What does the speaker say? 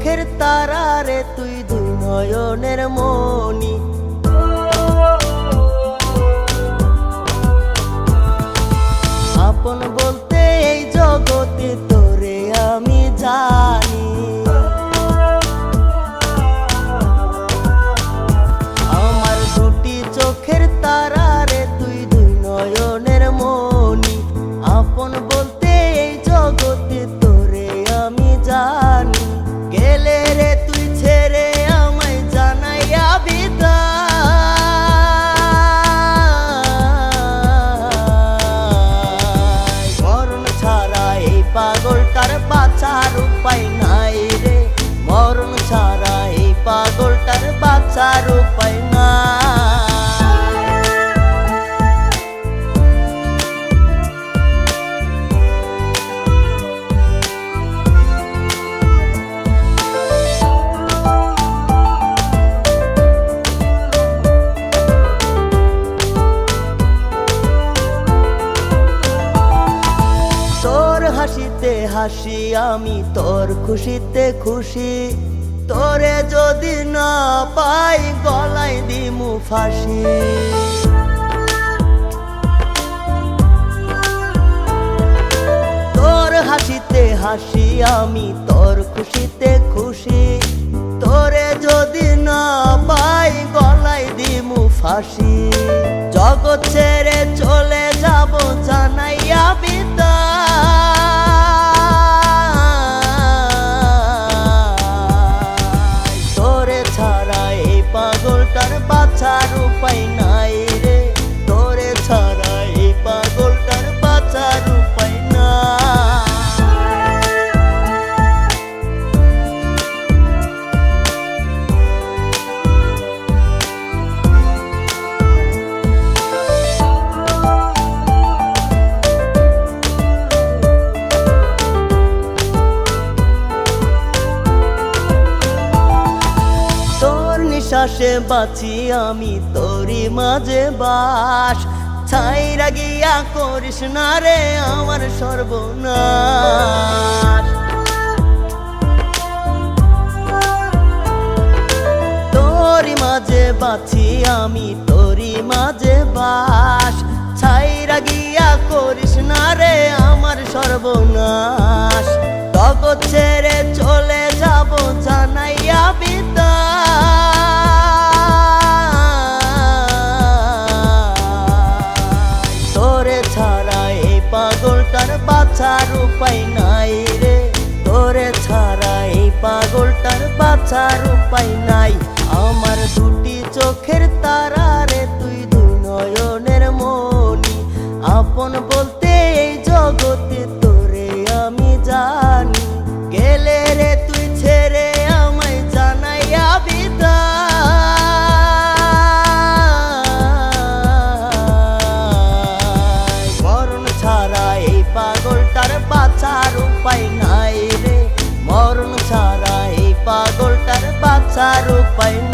চোখের তারা রে তুই দুই নয়নের মনি। আপন বলতে এই জগতে তোরে আমি জানি। আমার দুটি চোখের তারা রে তুই দুই নয়নের মনি। আপন বলতে এই জগতে তোরে আমি জানি। গেলে রে তুই ছেড়ে আমায় জানাইয়া বিদায়। মরণ ছাড়া এই পাগলটার বাঁচার উপায় নাই রে। মরণ ছাড়া এই পাগলটার বাঁচার উপায় নাই। হাসিতে হাসি আমি তোর খুশিতে খুশি। তোরে যদি না পাই গলায় দিমু ফাঁসি। তোর হাসিতে হাসি আমি তোর খুশিতে খুশি। তোরে যদি না পাই গলায় দিমু ফাঁসি। জগৎ ছেড়ে চলে যাব জানাইয়া বিদায়। তোরে ছাড়া এই পাগলটার বাঁচার উপায় নাই রে। তোরে ছাড়া এই পাগলটার বাঁচার উপায় নাই। নিঃশ্বাসে বাঁচি আমি তোরি মাঝে বাস। ছাইরা গিয়া করিস না রে আমার সর্বনাশ। তোরি মাঝে বাঁচি আমি তোরি মাঝে বাস। ছাইরা গিয়া করিস না রে আমার সর্বনাশ। জগৎ ছেড়ে চলে যাব জানাইয়া বিদায়। তোরে ছাড়া এই পাগলটার বাঁচার উপায় নাই রে। তোরে ছাড়া এই পাগলটার বাঁচার উপায় নাই। আমার দুটি চোখের তারা রে তুই দুই নয়নের মনি। আপন বলতে এই জগতে তোরে আমি জানি। গেলে রে তুই ছেড়ে আমায় জানাইয়া বিদায়। মরণ ছাড়া এই পাগলটার বাঁচার উপায় নাই রে। মরণ ছাড়া এই পাগলটার বাঁচার উপায় নাই।